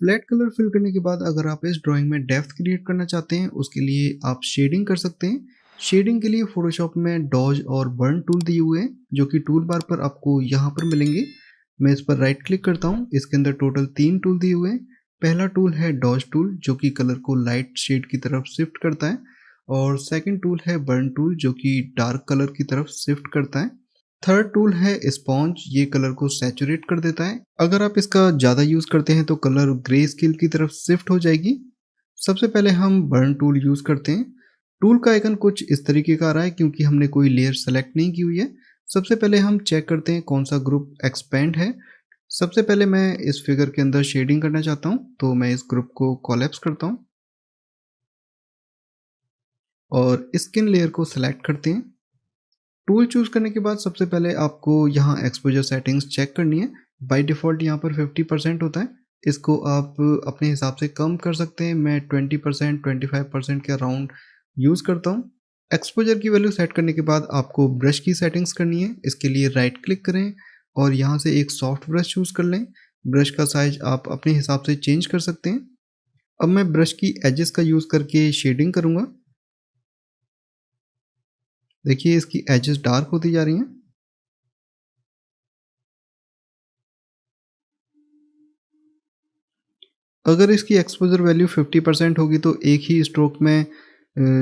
Flat colour fill करने के बाद अगर आप इस ड्राइंग में डेप्थ क्रिएट करना चाहते हैं, उसके लिए आप शेडिंग कर सकते हैं। शेडिंग के लिए फोटोशॉप में डॉज और बर्न टूल दिए हुए हैं, जो कि टूल बार पर आपको यहाँ पर मिलेंगे। मैं इस पर राइट क्लिक करता हूँ। इसके अंदर टोटल 3 टूल दिए हुए हैं। पहला टूल है डॉज टूल, जो कि कलर को लाइट शेड की तरफ शिफ्ट करता है, और सेकंड टूल है बर्न टूल, जो कि डार्क कलर की तरफ शिफ्ट करता है। थर्ड टूल है स्पॉन्ज, ये कलर को सैचुरेट कर देता है। अगर आप इसका ज़्यादा यूज़ करते हैं तो कलर ग्रे स्केल की तरफ शिफ्ट हो जाएगी। सबसे पहले हम बर्न टूल यूज़ करते हैं। टूल का आइकन कुछ इस तरीके का आ रहा है, क्योंकि हमने कोई लेयर सेलेक्ट नहीं की हुई है। सबसे पहले हम चेक करते हैं कौन सा ग्रुप एक्सपेंड है। सबसे पहले मैं इस फिगर के अंदर शेडिंग करना चाहता हूँ, तो मैं इस ग्रुप को कोलैप्स करता हूँ और स्किन लेयर को सिलेक्ट करते हैं। टूल चूज़ करने के बाद सबसे पहले आपको यहाँ एक्सपोजर सेटिंग्स चेक करनी है। बाय डिफ़ॉल्ट यहाँ पर 50% होता है। इसको आप अपने हिसाब से कम कर सकते हैं। मैं 20% 25% के अराउंड यूज़ करता हूँ। एक्सपोजर की वैल्यू सेट करने के बाद आपको ब्रश की सेटिंग्स करनी है। इसके लिए राइट क्लिक करें और यहाँ से एक सॉफ्ट ब्रश चूज़ कर लें। ब्रश का साइज आप अपने हिसाब से चेंज कर सकते हैं। अब मैं ब्रश की एजेस का यूज़ करके शेडिंग करूँगा। देखिए इसकी एजेस डार्क होती जा रही हैं। अगर इसकी एक्सपोज़र वैल्यू 50% होगी तो एक ही स्ट्रोक में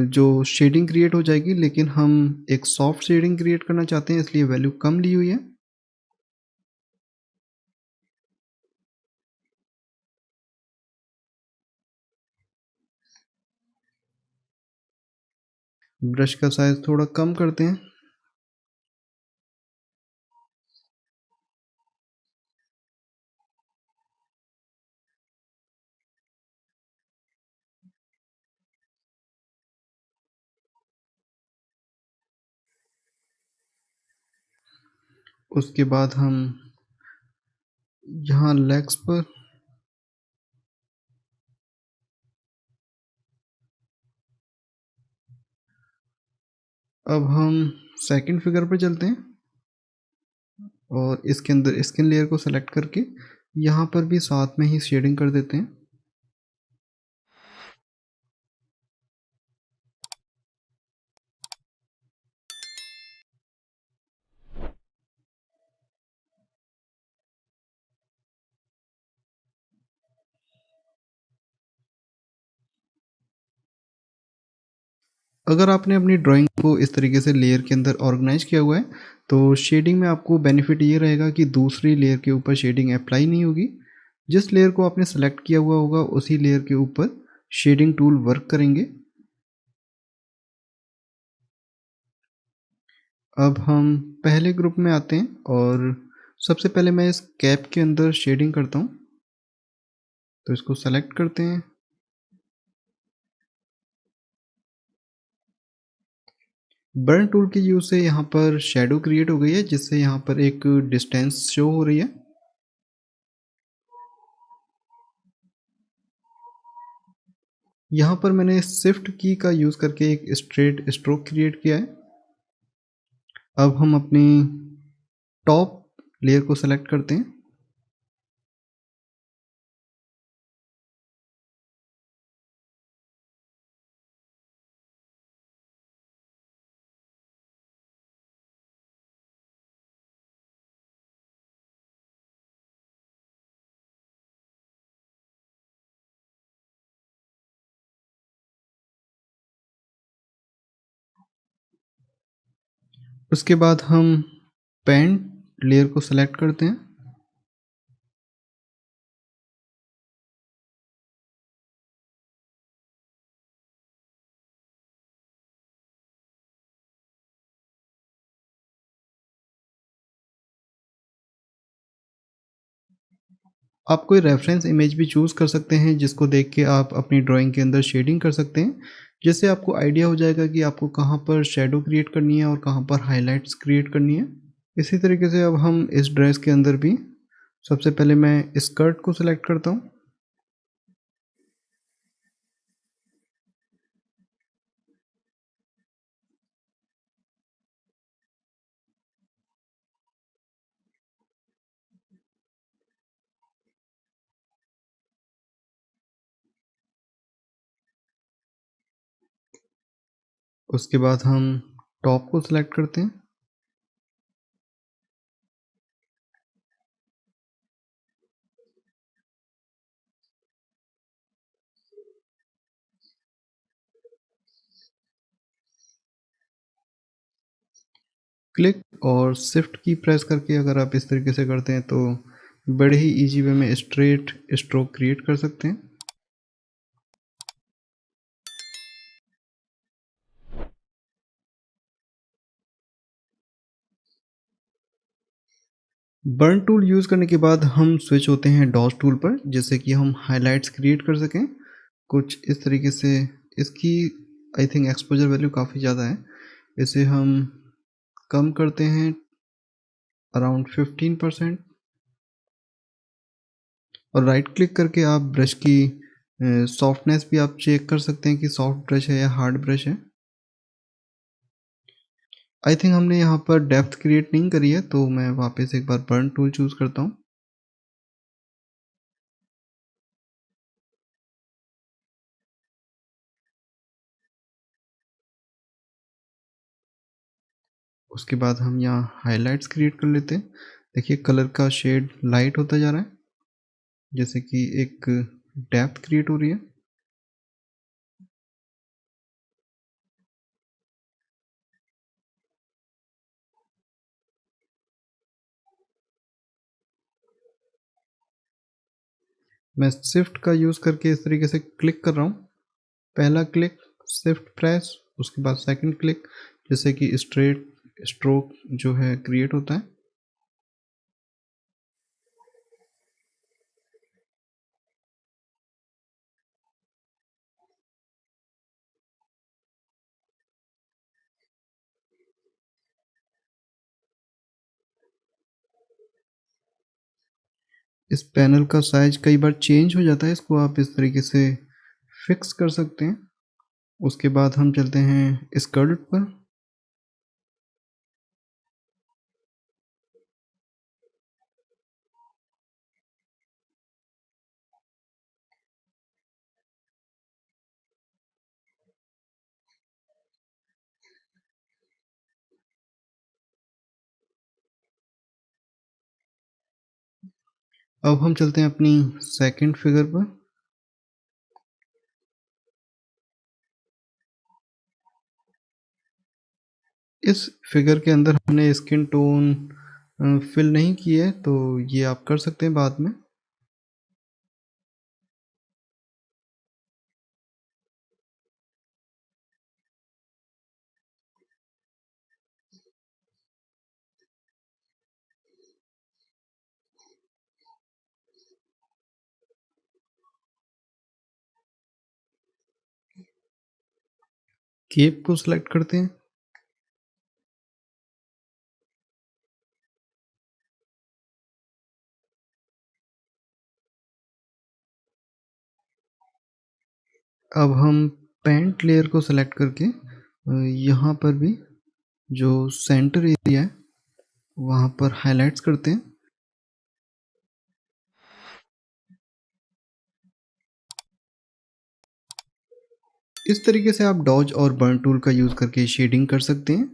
जो शेडिंग क्रिएट हो जाएगी, लेकिन हम एक सॉफ्ट शेडिंग क्रिएट करना चाहते हैं, इसलिए वैल्यू कम ली हुई है। ब्रश का साइज़ थोड़ा कम करते हैं। उसके बाद हम यहाँ लेग्स पर अब हम सेकंड फिगर पर चलते हैं और इसके अंदर स्किन लेयर को सेलेक्ट करके यहाँ पर भी साथ में ही शेडिंग कर देते हैं। अगर आपने अपनी ड्राइंग को इस तरीके से लेयर के अंदर ऑर्गेनाइज किया हुआ है, तो शेडिंग में आपको बेनिफिट ये रहेगा कि दूसरी लेयर के ऊपर शेडिंग अप्लाई नहीं होगी। जिस लेयर को आपने सेलेक्ट किया हुआ होगा उसी लेयर के ऊपर शेडिंग टूल वर्क करेंगे। अब हम पहले ग्रुप में आते हैं और सबसे पहले मैं इस कैप के अंदर शेडिंग करता हूँ, तो इसको सेलेक्ट करते हैं। बर्न टूल के यूज़ से यहाँ पर शैडो क्रिएट हो गई है, जिससे यहाँ पर एक डिस्टेंस शो हो रही है। यहाँ पर मैंने शिफ्ट की का यूज़ करके एक स्ट्रेट स्ट्रोक क्रिएट किया है। अब हम अपनी टॉप लेयर को सेलेक्ट करते हैं। उसके बाद हम पेंट लेयर को सेलेक्ट करते हैं। आप कोई रेफरेंस इमेज भी चूज़ कर सकते हैं, जिसको देख के आप अपनी ड्राइंग के अंदर शेडिंग कर सकते हैं। जिससे आपको आइडिया हो जाएगा कि आपको कहाँ पर शैडो क्रिएट करनी है और कहाँ पर हाइलाइट्स क्रिएट करनी है। इसी तरीके से अब हम इस ड्रेस के अंदर भी सबसे पहले मैं स्कर्ट को सिलेक्ट करता हूँ। उसके बाद हम टॉप को सिलेक्ट करते हैं। क्लिक और शिफ्ट की प्रेस करके अगर आप इस तरीके से करते हैं तो बड़े ही इजी वे में स्ट्रेट स्ट्रोक क्रिएट कर सकते हैं। बर्न टूल यूज़ करने के बाद हम स्विच होते हैं डॉज टूल पर, जिससे कि हम हाइलाइट्स क्रिएट कर सकें कुछ इस तरीके से। इसकी आई थिंक एक्सपोजर वैल्यू काफ़ी ज़्यादा है, इसे हम कम करते हैं अराउंड 15%। और राइट क्लिक करके आप ब्रश की सॉफ्टनेस भी आप चेक कर सकते हैं कि सॉफ्ट ब्रश है या हार्ड ब्रश है। आई थिंक हमने यहाँ पर डेप्थ क्रिएट नहीं करी है, तो मैं वापस एक बार बर्न टूल चूज़ करता हूँ। उसके बाद हम यहाँ हाइलाइट्स क्रिएट कर लेते हैं। देखिए कलर का शेड लाइट होता जा रहा है, जैसे कि एक डेप्थ क्रिएट हो रही है। मैं शिफ्ट का यूज़ करके इस तरीके से क्लिक कर रहा हूँ। पहला क्लिक, शिफ्ट प्रेस, उसके बाद सेकंड क्लिक, जैसे कि स्ट्रेट स्ट्रोक जो है क्रिएट होता है। इस पैनल का साइज कई बार चेंज हो जाता है, इसको आप इस तरीके से फिक्स कर सकते हैं। उसके बाद हम चलते हैं स्कर्ट पर। अब हम चलते हैं अपनी सेकंड फिगर पर। इस फिगर के अंदर हमने स्किन टोन फिल नहीं की है, तो ये आप कर सकते हैं बाद में। केप को सिलेक्ट करते हैं। अब हम पेंट लेयर को सिलेक्ट करके यहाँ पर भी जो सेंटर एरिया है वहाँ पर हाइलाइट्स करते हैं। इस तरीके से आप डॉज और बर्न टूल का यूज़ करके शेडिंग कर सकते हैं।